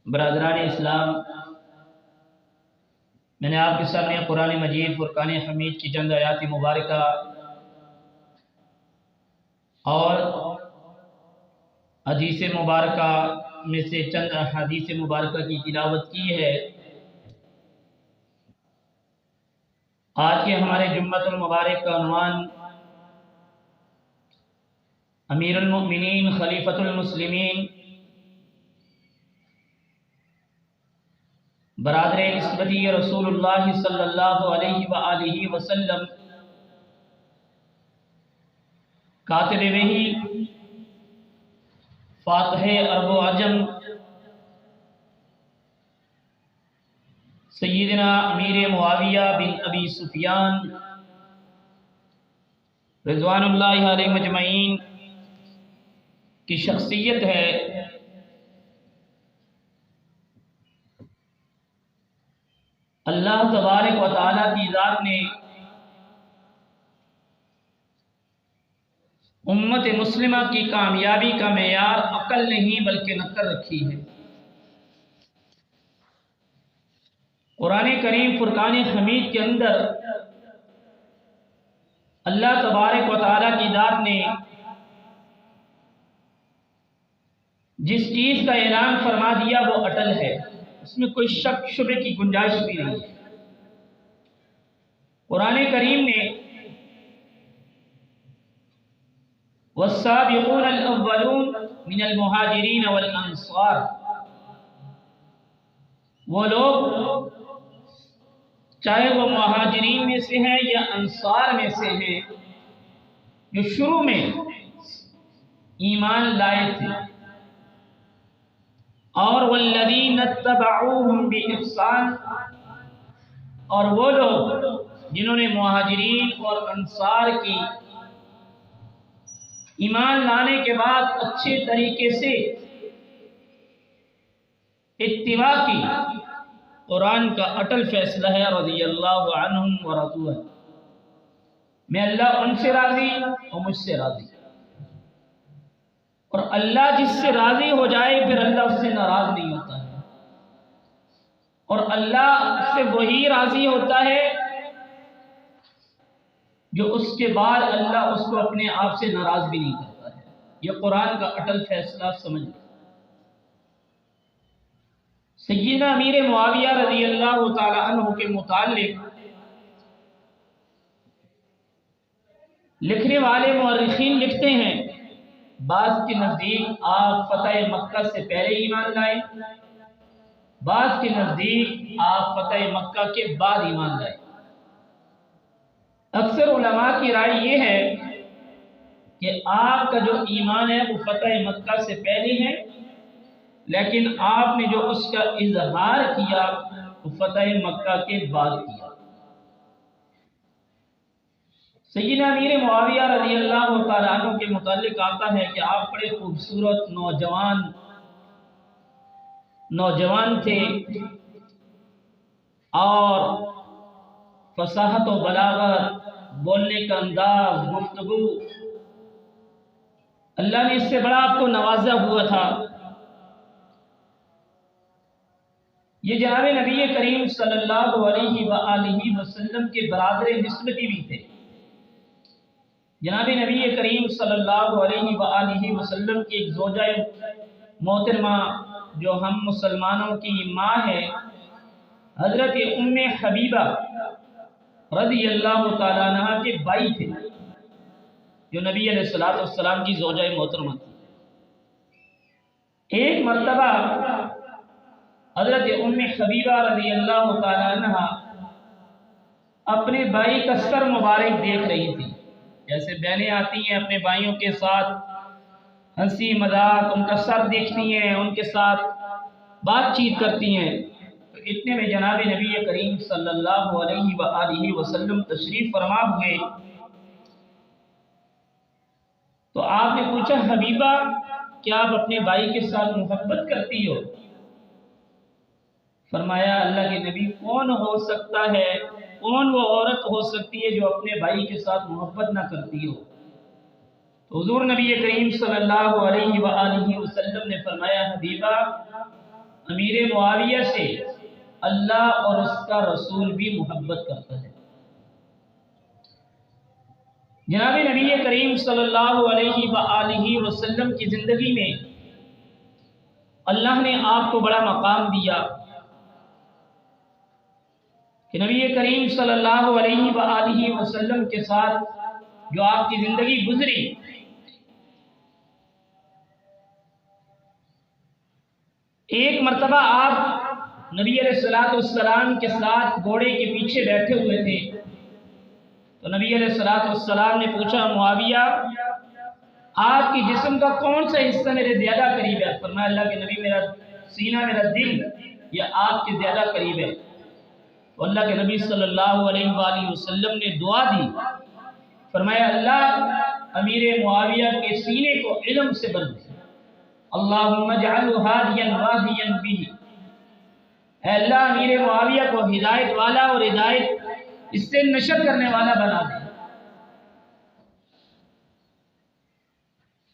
برادران اسلام، میں نے آپ کے سامنے قرآن مجید فرقان حمید کی چند آیات مبارکہ اور حدیث مبارکہ میں سے چند احادیث مبارکہ کی تلاوت کی ہے۔ آج کے ہمارے جمعۃ المبارک کا عنوان امیر المؤمنین خلیفۃ المسلمین برادر نسبتی رسول اللہ صلی اللہ علیہ وآلہ وسلم کاتب وحی فاتح عرب و عجم سیدنا امیر معاویہ بن ابی سفیان رضوان اللہ علیہ مجمعین کی شخصیت ہے۔ اللہ تبارک و تعالیٰ کی ذات نے امت مسلمہ کی کامیابی کا معیار عقل نہیں بلکہ نقل رکھی ہے۔ قرآن کریم فرقان حمید کے اندر اللہ تبارک و تعالیٰ کی ذات نے جس چیز کا اعلان فرما دیا وہ اٹل ہے، اس میں کوئی شک شبے کی گنجائش بھی نہیں ہے۔ قرآن کریم نے والسابقون الاولون من المہاجرین والانصار، وہ لوگ چاہے وہ مہاجرین میں سے ہیں یا انصار میں سے ہیں جو شروع میں ایمان لائے تھے، اور والذین اتبعوہم بإحسان، اور وہ لوگ جنہوں نے مہاجرین اور انصار کی ایمان لانے کے بعد اچھے طریقے سے اتباع کی۔ قرآن کا اٹل فیصلہ ہے رضی اللہ عنہم ورضوا عنہ، میں اللہ ان سے راضی اور مجھ سے راضی، اور اللہ جس سے راضی ہو جائے پھر اللہ اس سے ناراض نہیں ہوتا ہے، اور اللہ سے وہی راضی ہوتا ہے جو اس کے بعد اللہ اس کو اپنے آپ سے ناراض بھی نہیں کرتا ہے۔ یہ قرآن کا اٹل فیصلہ سمجھ لیں۔ سیدنا امیر معاویہ رضی اللہ تعالی عنہ کے متعلق لکھنے والے مورخین لکھتے ہیں، بعض کے نزدیک آپ فتح مکہ سے پہلے ایمان لائے، بعض کے نزدیک آپ فتح مکہ کے بعد ایمان لائے۔ اکثر علماء کی رائے یہ ہے کہ آپ کا جو ایمان ہے وہ فتح مکہ سے پہلے ہے، لیکن آپ نے جو اس کا اظہار کیا وہ فتح مکہ کے بعد کیا۔ سیدنا امیر معاویہ رضی اللہ تعالیٰ عنہ کے متعلق آتا ہے کہ آپ بڑے خوبصورت نوجوان تھے، اور فصاحت و بلاغت، بولنے کا انداز، گفتگو، اللہ نے اس سے بڑا آپ کو نوازا ہوا تھا۔ یہ جناب نبی کریم صلی اللہ علیہ وآلہ وسلم کے برادر نسبتی بھی تھے۔ جناب نبی کریم صلی اللہ علیہ وآلہ وسلم کی ایک زوجہ محترمہ جو ہم مسلمانوں کی ماں ہے، حضرت ام حبیبہ رضی اللہ تعالیٰ عنہ کے بھائی تھے، جو نبی علیہ السلام کی زوجہ محترمہ تھی۔ ایک مرتبہ حضرت ام حبیبہ رضی اللہ تعالیٰ عنہ اپنے بھائی کا سر مبارک دیکھ رہی تھی، جیسے بہنیں آتی ہیں اپنے بھائیوں کے ساتھ ہنسی مذاق، ان کا سر دیکھتی ہیں، ان کے ساتھ بات چیت کرتی ہیں۔ تو اتنے میں جناب نبی کریم صلی اللہ علیہ وآلہ وسلم تشریف فرما ہوئے، تو آپ نے پوچھا، حبیبہ کیا آپ اپنے بھائی کے ساتھ محبت کرتی ہو؟ فرمایا، اللہ کے نبی کون ہو سکتا ہے، کون وہ عورت ہو سکتی ہے جو اپنے بھائی کے ساتھ محبت نہ کرتی ہو؟ تو حضور نبی کریم صلی اللہ علیہ وآلہ وسلم نے فرمایا، حبیبہ امیر معاویہ سے اللہ اور اس کا رسول بھی محبت کرتا ہے۔ جناب نبی کریم صلی اللہ علیہ وآلہ وسلم کی زندگی میں اللہ نے آپ کو بڑا مقام دیا کہ نبی کریم صلی اللہ علیہ وآلہ وسلم کے ساتھ جو آپ کی زندگی گزری، ایک مرتبہ آپ نبی علیہ الصلوۃ والسلام کے ساتھ گھوڑے کے پیچھے بیٹھے ہوئے تھے، تو نبی علیہ الصلوۃ والسلام نے پوچھا معاویہ آپ کی جسم کا کون سا حصہ میرے زیادہ قریب ہے؟ فرمایا اللہ کے نبی میرا سینہ، میرا دل یہ آپ کے زیادہ قریب ہے۔ تو اللہ کے نبی صلی اللہ علیہ وآلہ وسلم نے دعا دی، فرمایا اللہ امیر معاویہ کے سینے کو علم سے بھر دے، اللہم اجعلہ ہادیا واہدیا بہ، اے اللہ امیر معاویہ کو ہدایت والا اور ہدایت اس سے نشر کرنے والا بنا دے۔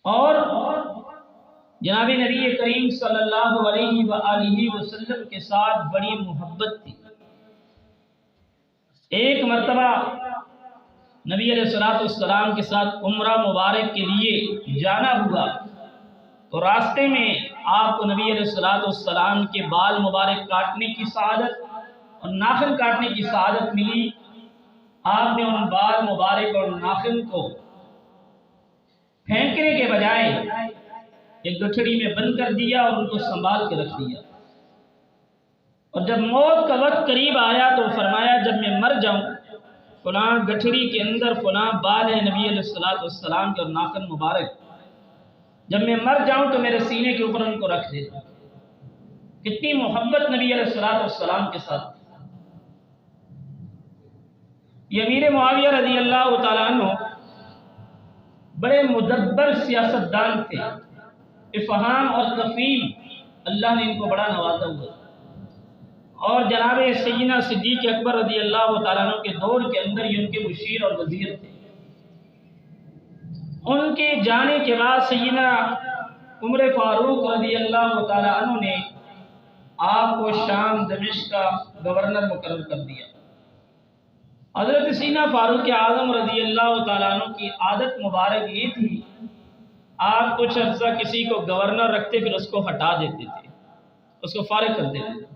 اور جناب نبی کریم صلی اللہ علیہ وآلہ وسلم کے ساتھ بڑی محبت تھی۔ ایک مرتبہ نبی علیہ الصلوۃ والسلام کے ساتھ عمرہ مبارک کے لیے جانا ہوا، تو راستے میں آپ کو نبی علیہ الصلوۃ والسلام کے بال مبارک کاٹنے کی سعادت اور ناخن کاٹنے کی سعادت ملی۔ آپ نے ان بال مبارک اور ناخن کو پھینکنے کے بجائے ایک گٹھڑی میں بند کر دیا اور ان کو سنبھال کے رکھ دیا، اور جب موت کا وقت قریب آیا تو فرمایا جب میں مر جاؤں فلاں گٹھڑی کے اندر فلاں بال ہے نبی علیہ الصلوۃ والسلام کے اور ناخن مبارک، جب میں مر جاؤں تو میرے سینے کے اوپر ان کو رکھ دیتا۔ کتنی محبت نبی علیہ الصلوۃ والسلام کے ساتھ۔ یہ امیر معاویہ رضی اللہ تعالیٰ عنہ بڑے مدبر سیاستدان تھے، افہام اور تفہیم اللہ نے ان کو بڑا نوازا ہوا، اور جناب سیدنا صدیق اکبر رضی اللہ تعالیٰ عنہ کے دور کے اندر یہ ان کے مشیر اور وزیر تھے۔ ان کے جانے کے بعد سیدنا عمر فاروق رضی اللہ تعالیٰ عنہ نے آپ کو شام دمشق کا گورنر مقرر کر دیا۔ حضرت سیدنا فاروق اعظم رضی اللہ تعالیٰ عنہ کی عادت مبارک یہ تھی، آپ کچھ عرصہ کسی کو گورنر رکھتے پھر اس کو ہٹا دیتے تھے، اس کو فارغ کر دیتے تھے،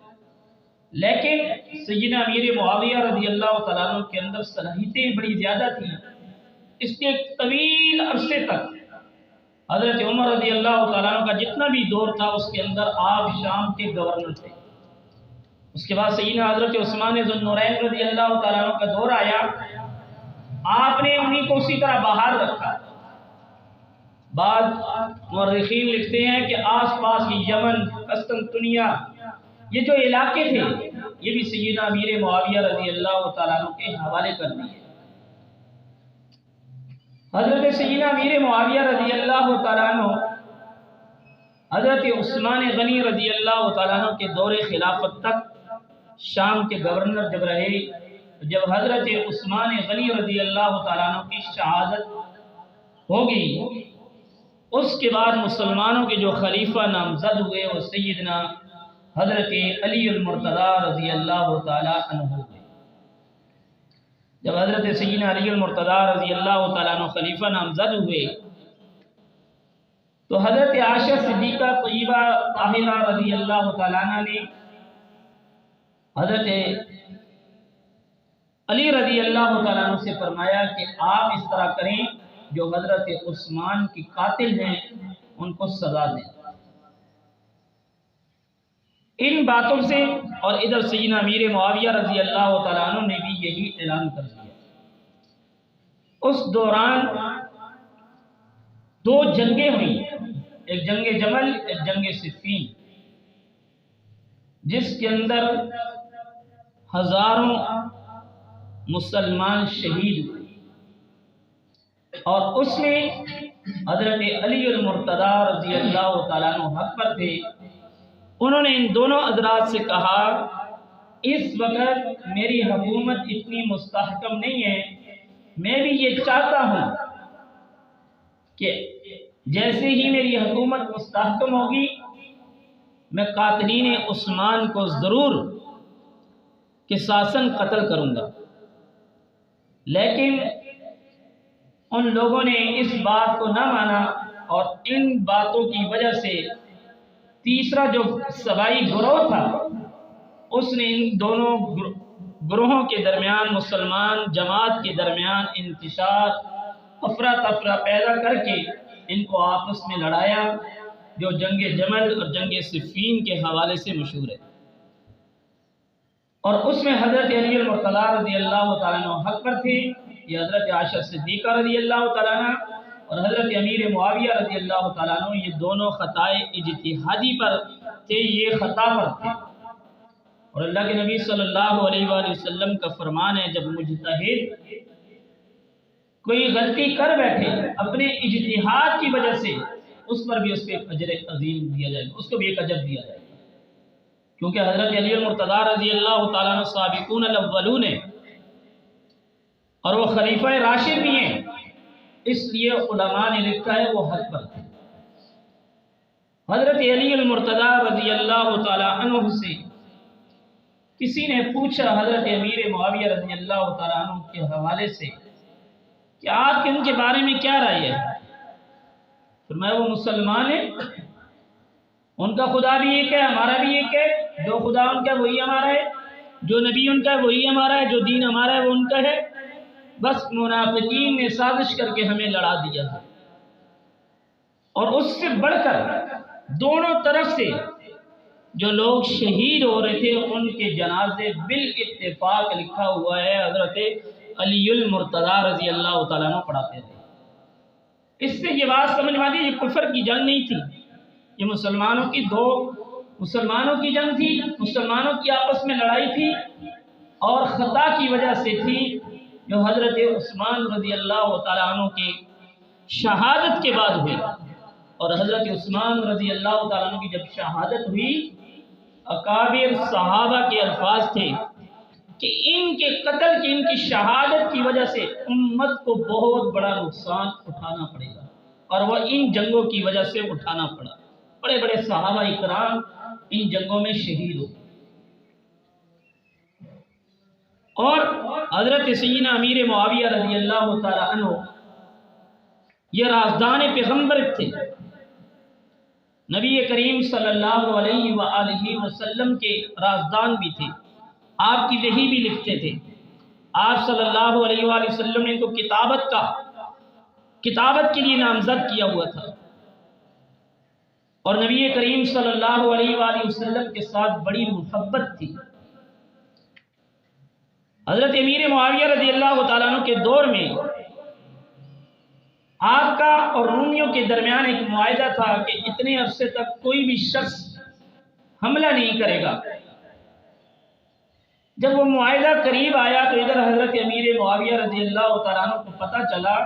لیکن سیدنا امیر معاویہ رضی اللہ تعالیٰ عنہ کے اندر صلاحیتیں بڑی زیادہ تھیں، اس کے ایک طویل عرصے تک حضرت عمر رضی اللہ تعالیٰ عنہ کا جتنا بھی دور تھا اس کے اندر آپ شام کے گورنر تھے۔ اس کے بعد سیدنا حضرت عثمان ذو النورین رضی اللہ تعالیٰ عنہ کا دور آیا، آپ نے انہیں کو اسی طرح باہر رکھا۔ بعض مورخین لکھتے ہیں کہ آس پاس کی یمن، قسطنطنیہ یہ جو علاقے تھے یہ بھی سیدنا امیر معاویہ رضی اللہ تعالیٰ عنہ کے حوالے کر دیے۔ حضرت سیدنا امیر معاویہ رضی اللہ تعالیٰ عنہ حضرت عثمان غنی رضی اللہ تعالیٰ عنہ کے دور خلافت تک شام کے گورنر جب رہے، جب حضرت عثمان غنی رضی اللہ تعالیٰ عنہ کی شہادت ہوگی اس کے بعد مسلمانوں کے جو خلیفہ نامزد ہوئے وہ سیدنا حضرت علی المرتضیٰ رضی اللہ تعالیٰ عنہ ہوئے۔ جب حضرت سیدنا علی المرتضیٰ رضی اللہ تعالیٰ عنہ خلیفہ نامزد ہوئے تو حضرت عائشہ صدیقہ طیبہ طاہرہ رضی اللہ تعالیٰ عنہ نے حضرت علی رضی اللہ تعالیٰ عنہ سے فرمایا کہ آپ اس طرح کریں، جو حضرت عثمان کی قاتل ہیں ان کو سزا دیں۔ ان باتوں سے اور ادھر سیدنا امیر معاویہ رضی اللہ تعالیٰ عنہ نے بھی یہی اعلان کر دیا۔ اس دوران دو جنگیں ہوئی، ایک جنگ جمل، ایک جنگ صفین، جس کے اندر ہزاروں مسلمان شہید ہوئے، اور اس میں حضرت علی المرتضیٰ رضی اللہ تعالیٰ عنہ حق پر تھے۔ انہوں نے ان دونوں حضرات سے کہا اس وقت میری حکومت اتنی مستحکم نہیں ہے، میں بھی یہ چاہتا ہوں کہ جیسے ہی میری حکومت مستحکم ہوگی میں قاتلین عثمان کو ضرور قصاصاً قتل کروں گا، لیکن ان لوگوں نے اس بات کو نہ مانا اور ان باتوں کی وجہ سے تیسرا جو سبائی گروہ تھا اس نے ان دونوں گروہوں کے درمیان، مسلمان جماعت کے درمیان انتشار افراتفری پیدا کر کے ان کو آپس میں لڑایا، جو جنگ جمل اور جنگ صفین کے حوالے سے مشہور ہے۔ اور اس میں حضرت علی المرتضیٰ رضی اللہ تعالیٰ عنہ حق پر تھے، یہ حضرت عائشہ صدیقہ رضی اللہ تعالیٰ عنہ اور حضرت امیر معاویہ رضی اللہ تعالیٰ عنہ، یہ دونوں خطائے اجتہادی پر تھے، یہ خطا پر تھے۔ اور اللہ کے نبی صلی اللہ علیہ وآلہ وسلم کا فرمان ہے، جب مجتہد کوئی غلطی کر بیٹھے اپنے اجتہاد کی وجہ سے، اس پر بھی اس کو ایک اجر عظیم دیا جائے گا، اس کو بھی ایک اجر دیا جائے گا، کیونکہ حضرت علی المرتضیٰ رضی اللہ تعالیٰ عنہ سابقون الاولون ہیں اور وہ خلیفہ راشد بھی ہیں، اس لیے علماء نے لکھا ہے وہ حق پر تھے۔ حضرت علی المرتضیٰ رضی اللہ تعالیٰ عنہ سے کسی نے پوچھا حضرت امیر معاویہ رضی اللہ تعالیٰ عنہ کے حوالے سے کہ آپ کے ان کے بارے میں کیا رائے ہے؟ فرمایا وہ مسلمان ہیں، ان کا خدا بھی ایک ہے، ہمارا بھی ایک ہے، جو خدا ان کا وہی ہمارا ہے، جو نبی ان کا وہی ہمارا ہے، جو دین ہمارا ہے وہ ان کا ہے، بس منافقین نے سازش کر کے ہمیں لڑا دیا ہے۔ اور اس سے بڑھ کر دونوں طرف سے جو لوگ شہید ہو رہے تھے ان کے جنازے بالاتفاق لکھا ہوا ہے حضرت علی المرتضیٰ رضی اللہ تعالیٰ عنہ پڑھاتے تھے۔ اس سے یہ بات سمجھ میں آتی ہے یہ کفر کی جنگ نہیں تھی، یہ مسلمانوں کی جنگ تھی، مسلمانوں کی آپس میں لڑائی تھی، اور خطا کی وجہ سے تھی جو حضرت عثمان رضی اللہ تعالیٰ عنہ کی شہادت کے بعد ہوئی۔ اور حضرت عثمان رضی اللہ تعالیٰ عنہ کی جب شہادت ہوئی، اکابر صحابہ کے الفاظ تھے کہ ان کے قتل کی، ان کی شہادت کی وجہ سے امت کو بہت بڑا نقصان اٹھانا پڑے گا، اور وہ ان جنگوں کی وجہ سے اٹھانا پڑا۔ بڑے بڑے صحابہ اکرام ان جنگوں میں شہید ہو، اور حضرت سیدنا امیر معاویہ رضی اللہ تعالی عنہ یہ رازدان پیغمبر تھے، نبی کریم صلی اللہ علیہ وآلہ وسلم کے رازدان بھی تھے، آپ کی وحی بھی لکھتے تھے۔ آپ صلی اللہ علیہ وآلہ وسلم نے ان کو کتابت کے لیے نامزد کیا ہوا تھا، اور نبی کریم صلی اللہ علیہ وآلہ وسلم کے ساتھ بڑی محبت تھی۔ حضرت امیر معاویہ رضی اللہ تعالیٰ عنہ کے دور میں آپ کا اور رومیوں کے درمیان ایک معاہدہ تھا کہ اتنے عرصے تک کوئی بھی شخص حملہ نہیں کرے گا۔ جب وہ معاہدہ قریب آیا تو ادھر حضرت امیر معاویہ رضی اللہ تعالیٰ عنہ کو پتہ چلا،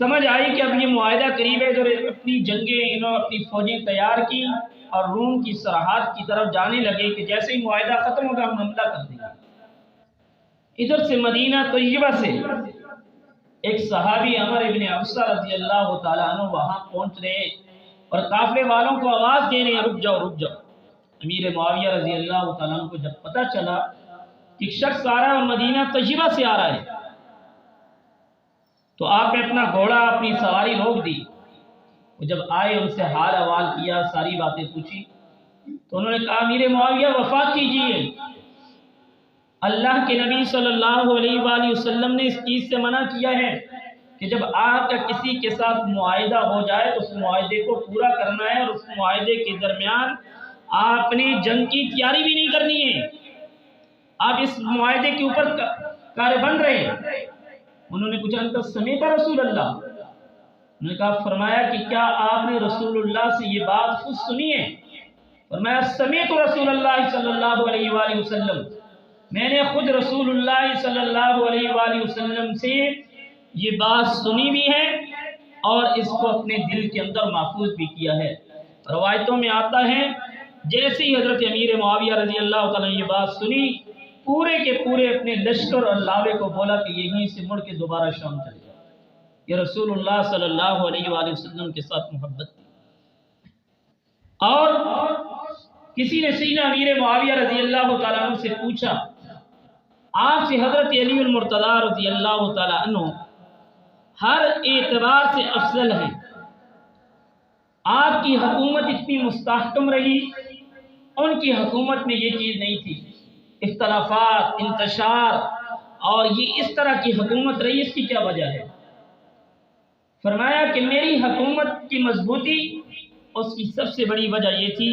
سمجھ آئی کہ اب یہ معاہدہ قریب ہے، ادھر اپنی جنگیں انہوں اپنی فوجیں تیار کی اور روم کی سرحد کی طرف جانے لگے کہ جیسے ہی معاہدہ ختم ہوگا ہم حملہ کر دیں گے۔ ادھر سے مدینہ طیبہ سے ایک صحابی عمر ابن ابسہ رضی اللہ تعالیٰ عنہ وہاں پہنچ رہے اور قافلے والوں کو آواز دے رہے ہیں رک جاؤ رک جاؤ۔ امیر معاویہ رضی اللہ تعالیٰ عنہ کو جب پتہ چلا کہ ایک شخص آ رہا ہے اور مدینہ طیبہ سے آ رہا ہے، تو آپ نے اپنا گھوڑا اپنی سواری روک دی۔ وہ جب آئے ان سے حال احوال کیا، ساری باتیں پوچھی، تو انہوں نے کہا امیر معاویہ وفا کیجیے، اللہ کے نبی صلی اللہ علیہ وآلہ وسلم نے اس چیز سے منع کیا ہے کہ جب آپ کا کسی کے ساتھ معاہدہ ہو جائے تو اس معاہدے کو پورا کرنا ہے، اور اس معاہدے کے درمیان آپ نے جنگ کی تیاری بھی نہیں کرنی ہے، آپ اس معاہدے کے اوپر کار بند رہے۔ انہوں نے پوچھا انت سمیت رسول اللہ، انہوں نے کہا فرمایا کہ کیا آپ نے رسول اللہ سے یہ بات خود سنی ہے؟ فرمایا سمیت رسول اللہ صلی اللہ علیہ وآلہ وسلم، میں نے خود رسول اللہ صلی اللہ علیہ وآلہ وسلم سے یہ بات سنی بھی ہے اور اس کو اپنے دل کے اندر محفوظ بھی کیا ہے۔ روایتوں میں آتا ہے جیسے ہی حضرت امیر معاویہ رضی اللہ تعالیٰ نے یہ بات سنی، پورے کے پورے اپنے لشکر اور لاوے کو بولا کہ یہیں سے مڑ کے دوبارہ شام چلے جائے۔ یہ رسول اللہ صلی اللہ علیہ وآلہ وسلم کے ساتھ محبت تھی۔ اور کسی نے سیدنا امیر معاویہ رضی اللہ تعالیٰ عنہ سے پوچھا، آپ سے حضرت علی المرتضیٰ رضی اللہ تعالیٰ عنہ ہر اعتبار سے افضل ہے، آپ کی حکومت اتنی مستحکم رہی، ان کی حکومت میں یہ چیز نہیں تھی، اختلافات، انتشار، اور یہ اس طرح کی حکومت رہی، اس کی کیا وجہ ہے؟ فرمایا کہ میری حکومت کی مضبوطی، اس کی سب سے بڑی وجہ یہ تھی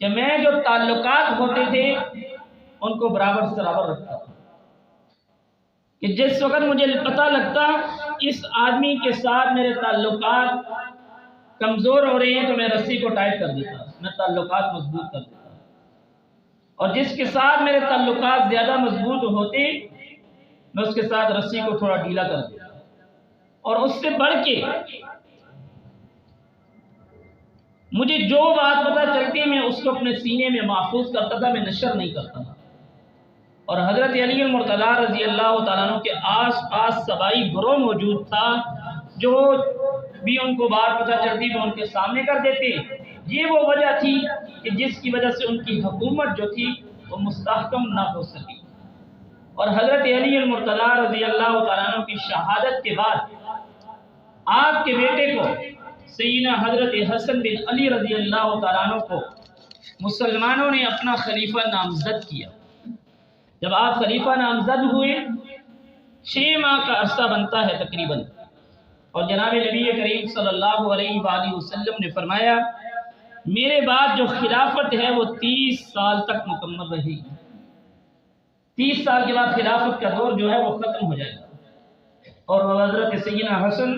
کہ میں جو تعلقات ہوتے تھے ان کو برابر برابر رکھتا تھا، کہ جس وقت مجھے پتہ لگتا اس آدمی کے ساتھ میرے تعلقات کمزور ہو رہے ہیں تو میں رسی کو ٹائٹ کر دیتا، میں تعلقات مضبوط کر دیتا، اور جس کے ساتھ میرے تعلقات زیادہ مضبوط ہوتے میں اس کے ساتھ رسی کو تھوڑا ڈھیلا کر دیتا، اور اس سے بڑھ کے مجھے جو بات پتہ چلتی میں اس کو اپنے سینے میں محفوظ کرتا تھا، میں نشر نہیں کرتا تھا۔ اور حضرت علی المرتضیٰ رضی اللہ تعالیٰ عنہ کے آس پاس سبائی گروہ موجود تھا، جو بھی ان کو بات پتہ چلتی وہ ان کے سامنے کر دیتے۔ یہ وہ وجہ تھی کہ جس کی وجہ سے ان کی حکومت جو تھی وہ مستحکم نہ ہو سکی۔ اور حضرت علی المرتضیٰ رضی اللہ تعالیٰ عنہ کی شہادت کے بعد آپ کے بیٹے کو سیدنا حضرت حسن بن علی رضی اللہ تعالیٰ عنہ کو مسلمانوں نے اپنا خلیفہ نامزد کیا۔ جب آپ خلیفہ نامزد ہوئے 6 ماہ کا عرصہ بنتا ہے تقریباً، اور جناب نبی کریم صلی اللہ علیہ وآلہ وسلم نے فرمایا میرے بعد جو خلافت ہے وہ 30 سال تک مکمل رہے گی، 30 سال کے بعد خلافت کا دور جو ہے وہ ختم ہو جائے گا۔ اور حضرت سیدنا حسن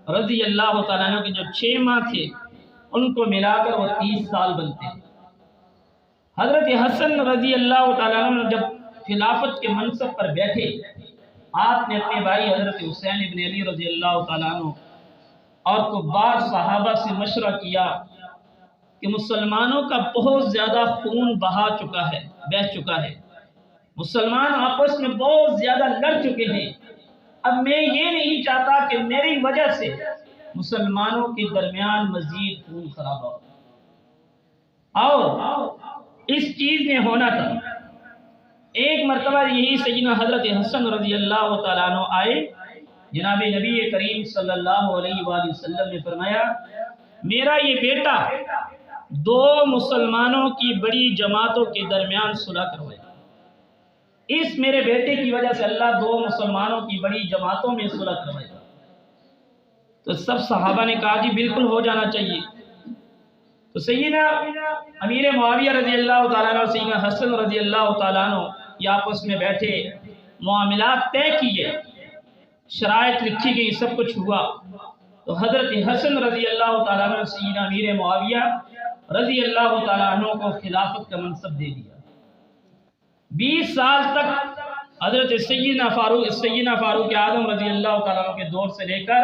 رضی اللہ تعالیٰ عنہ کے جو 6 ماہ تھے ان کو ملا کر وہ 30 سال بنتے ہیں۔ حضرت حسن رضی اللہ تعالیٰ عنہ جب خلافت کے منصب پر بیٹھے، آپ نے اپنے بھائی حضرت حسین ابن علی رضی اللہ تعالیٰ عنہ اور کبار صحابہ سے مشورہ کیا کہ مسلمانوں کا بہت زیادہ خون بہا چکا ہے، بہہ چکا ہے، مسلمان آپس میں بہت زیادہ لڑ چکے ہیں، اب میں یہ نہیں چاہتا کہ میری وجہ سے مسلمانوں کے درمیان مزید خون خرابہ ہو، اور اس چیز نے ہونا تھا۔ ایک مرتبہ یہی سیدنا حضرت حسن رضی اللہ تعالیٰ عنہ آئے، جناب نبی کریم صلی اللہ علیہ وآلہ وسلم نے فرمایا میرا یہ بیٹا 2 مسلمانوں کی بڑی جماعتوں کے درمیان صلح کروائے، اس میرے بیٹے کی وجہ سے اللہ 2 مسلمانوں کی بڑی جماعتوں میں صلح کروائے گا۔ تو سب صحابہ نے کہا جی بالکل ہو جانا چاہیے۔ تو سیدنا امیر معاویہ رضی اللہ تعالیٰ عنہ اور سیدنا حسن رضی اللہ تعالیٰ عنہ یہ آپس میں بیٹھے، معاملات طے کیے، شرائط لکھی گئی، سب کچھ ہوا۔ تو حضرت حسن رضی اللہ تعالیٰ عنہ سیدنا امیر معاویہ رضی اللہ تعالیٰ عنہ کو خلافت کا منصب دے دیا۔ 20 سال تک حضرت سیدنا فاروق اعظم رضی اللہ تعالیٰ عنہ کے دور سے لے کر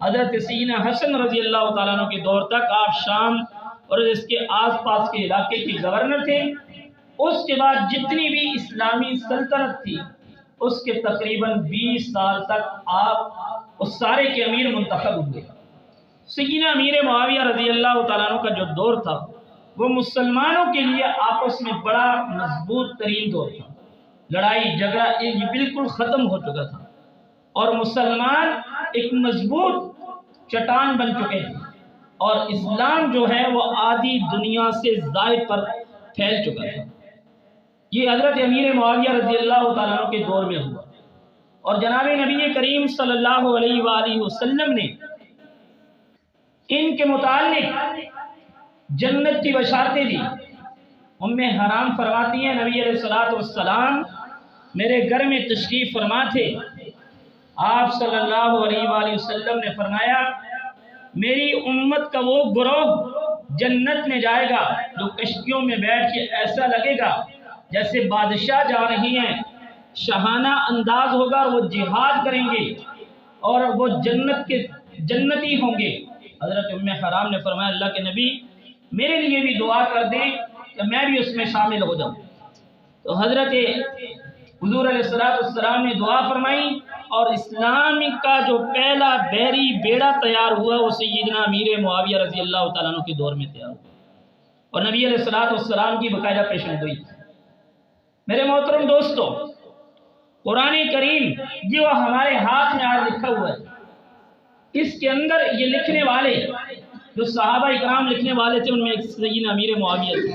حضرت سیدنا حسن رضی اللہ تعالیٰ عنہ کے دور تک آپ شام اور اس کے آس پاس کے علاقے کے گورنر تھے۔ اس کے بعد جتنی بھی اسلامی سلطنت تھی اس کے تقریباً 20 سال تک آپ اس سارے کے امیر منتخب ہوئے۔ سیدنا امیر معاویہ رضی اللہ تعالیٰ عنہ کا جو دور تھا وہ مسلمانوں کے لیے آپس میں بڑا مضبوط ترین دور تھا، لڑائی جھگڑا یہ بالکل ختم ہو چکا تھا، اور مسلمان ایک مضبوط چٹان بن چکے تھے، اور اسلام جو ہے وہ آدھی دنیا سے زائد پر پھیل چکا تھا۔ یہ حضرت امیر معاویہ رضی اللہ تعالیٰ عنہ کے دور میں ہوا، اور جناب نبی کریم صلی اللہ علیہ وآلہ وسلم نے ان کے متعلق جنت کی بشارتیں دی۔ ام حرام فرماتی ہیں نبی علیہ الصلوۃ والسلام میرے گھر میں تشریف فرما تھے، آپ صلی اللہ علیہ وآلہ وسلم نے فرمایا میری امت کا وہ گروہ جنت میں جائے گا جو کشتیوں میں بیٹھ کے ایسا لگے گا جیسے بادشاہ جا رہی ہیں، شاہانہ انداز ہوگا، وہ جہاد کریں گے اور وہ جنت کے جنتی ہوں گے۔ حضرت ام حرام نے فرمایا اللہ کے نبی میرے لیے بھی دعا کر دیں کہ میں بھی اس میں شامل ہو جاؤں۔ تو حضرت حضور علیہ السلام نے دعا فرمائی، اور اسلام کا جو پہلا بحری بیڑا تیار ہوا وہ سیدنا امیر معاویہ رضی اللہ تعالیٰ عنہ کے دور میں تیار ہوا۔ اور نبی علیہ السلام کی باقاعدہ پیشن گوئی تھی۔ میرے محترم دوستو، قرآن کریم جو ہمارے ہاتھ میں آج لکھا ہوا ہے، اس کے اندر یہ لکھنے والے جو صحابہ اکرام لکھنے والے تھے، ان میں ایک سیدنا امیر معاویہ تھے،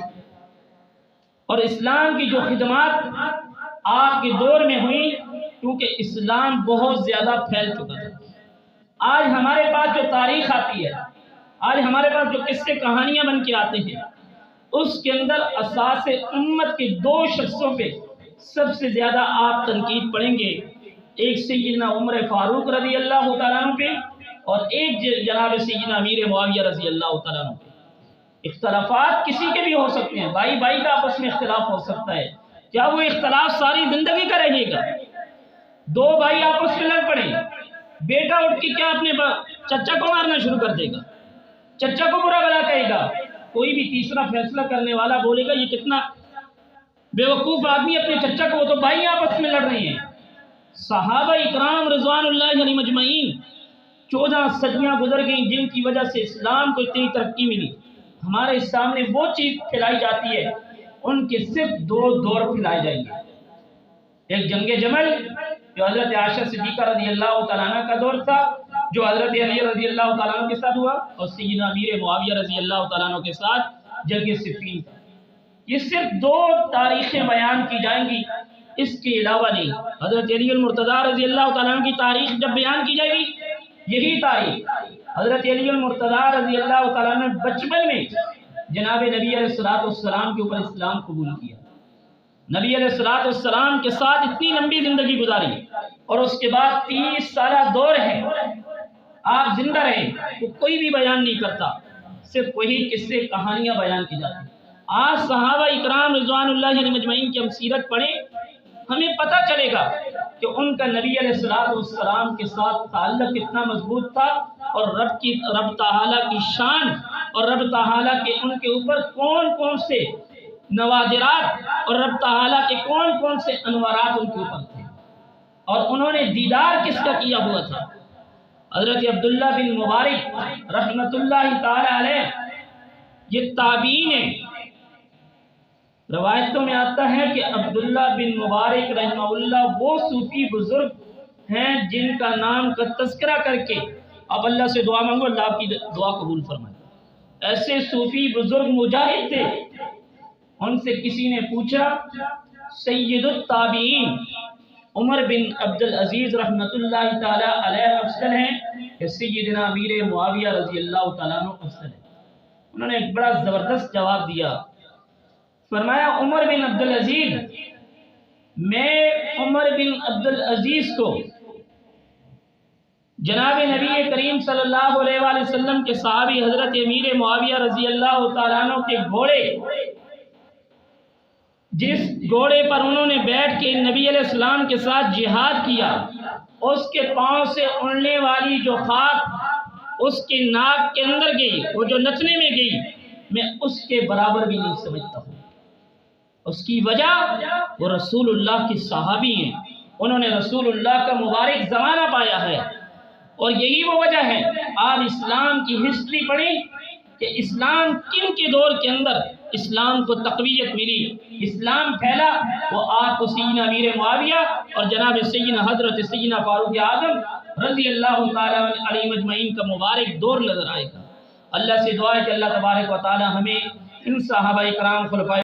اور اسلام کی جو خدمات آپ کے دور میں ہوئی، کیونکہ اسلام بہت زیادہ پھیل چکا تھا۔ آج ہمارے پاس جو تاریخ آتی ہے، آج ہمارے پاس جو قصے کہانیاں بن کے آتے ہیں، اس کے اندر اساس امت کے دو شخصوں پہ سب سے زیادہ آپ تنقید پڑھیں گے، ایک سیدنا عمر فاروق رضی اللہ تعالیٰ عنہ پہ، اور ایک جناب سیدنا امیر معاویہ رضی اللہ تعالیٰ عنہ پہ۔ اختلافات کسی کے بھی ہو سکتے ہیں، بھائی بھائی کا آپس میں اختلاف ہو سکتا ہے، کیا وہ اختلاف ساری زندگی کا رہے گا؟ دو بھائی آپس میں لڑ پڑے، بیٹا اٹھ کے کیا اپنے چچا کو مارنا شروع کر دے گا، چچا کو برا بھلا کہے گا، کوئی بھی تیسرا فیصلہ کرنے والا بولے گا یہ کتنا بے وقوف آدمی اپنے چچا کو، وہ تو بھائی آپس میں لڑ رہے ہیں۔ صحابہ اکرام رضوان اللہ علیہم اجمعین 14 صدیاں گزر گئیں، جن کی وجہ سے اسلام کو اتنی ترقی ملی۔ ہمارے سامنے وہ چیز پھیلائی جاتی ہے، ان کے صرف دو دور پھیلائے جائیں گے۔ ایک جنگ جمل جو حضرت عائشہ صدیقہ رضی اللہ تعالیٰ عنہ کا دور تھا، جو حضرت علی رضی اللہ تعالیٰ عنہ کے ساتھ ہوا، اور سیدنا امیر معاویہ رضی اللہ تعالیٰ عنہ کے ساتھ جنگ صفین۔ یہ صرف دو تاریخیں بیان کی جائیں گی، اس کے علاوہ نہیں۔ حضرت علی المرتضیٰ رضی اللہ تعالیٰ عنہ کی تاریخ جب بیان کی جائے گی، یہی تاریخ حضرت علی المرتضیٰ رضی اللہ تعالیٰ عنہ بچپن میں جناب نبی علیہ السلام کے اوپر اسلام قبول کیا، نبی علیہ السلام کے ساتھ اتنی لمبی زندگی گزاری، اور اس کے بعد 30 سالہ دور ہے، آپ زندہ رہے، تو کوئی بھی بیان نہیں کرتا، صرف وہی قصے کہانیاں بیان کی جاتی۔ آج صحابہ اکرام رضوان اللہ علیہم اجمعین کی ہم سیرت پڑھیں، ہمیں پتہ چلے گا کہ ان کا نبی علیہ السلام کے ساتھ تعلق کتنا مضبوط تھا، اور رب تعالیٰ کی شان اور رب تعالیٰ کے ان کے اوپر کون کون سے نوادرات اور رب تعالیٰ کے کون کون سے انوارات ان کے اوپر تھے، اور انہوں نے دیدار کس کا کیا ہوا تھا۔ حضرت عبداللہ بن مبارک رحمۃ اللہ تعالی علیہ یہ تابعین ہیں۔ روایتوں میں آتا ہے کہ عبداللہ بن مبارک رحمہ اللہ وہ صوفی بزرگ ہیں جن کا نام کا تذکرہ کر کے آپ اللہ سے دعا مانگو، اللہ آپ کی دعا قبول فرمائے۔ ایسے صوفی بزرگ مجاہد تھے۔ ان سے کسی نے پوچھا، سید التابعین عمر بن عبدالعزیز رحمۃ اللہ تعالی علیہ افضل ہیں کہ سیدنا امیر معاویہ رضی اللہ تعالیٰ عنہ افضل ہیں؟ انہوں نے ایک بڑا زبردست جواب دیا، فرمایا عمر بن عبدالعزیز، میں عمر بن عبدالعزیز کو جناب نبی کریم صلی اللہ علیہ وآلہ وسلم کے صحابی حضرت امیر معاویہ رضی اللہ تعالیٰ عنہ کے گھوڑے، جس گھوڑے پر انہوں نے بیٹھ کے نبی علیہ السلام کے ساتھ جہاد کیا، اس کے پاؤں سے اڑنے والی جو خاک اس کے ناک کے اندر گئی، وہ جو نچنے میں گئی، میں اس کے برابر بھی نہیں سمجھتا ہوں۔ اس کی وجہ وہ رسول اللہ کی صحابی ہیں، انہوں نے رسول اللہ کا مبارک زمانہ پایا ہے، اور یہی وہ وجہ ہے۔ آپ اسلام کی ہسٹری پڑھیں کہ اسلام کن کے دور کے اندر اسلام کو تقویت ملی، اسلام پھیلا، وہ آپ کو سیدنا امیر معاویہ اور جناب سیدنا حضرت سیدنا فاروق اعظم رضی اللہ تعالیٰ علیہ مجمعین کا مبارک دور نظر آئے گا۔ اللہ سے دعا ہے کہ اللہ تبارک و تعالی ہمیں ان صحابہ کرام خلفائے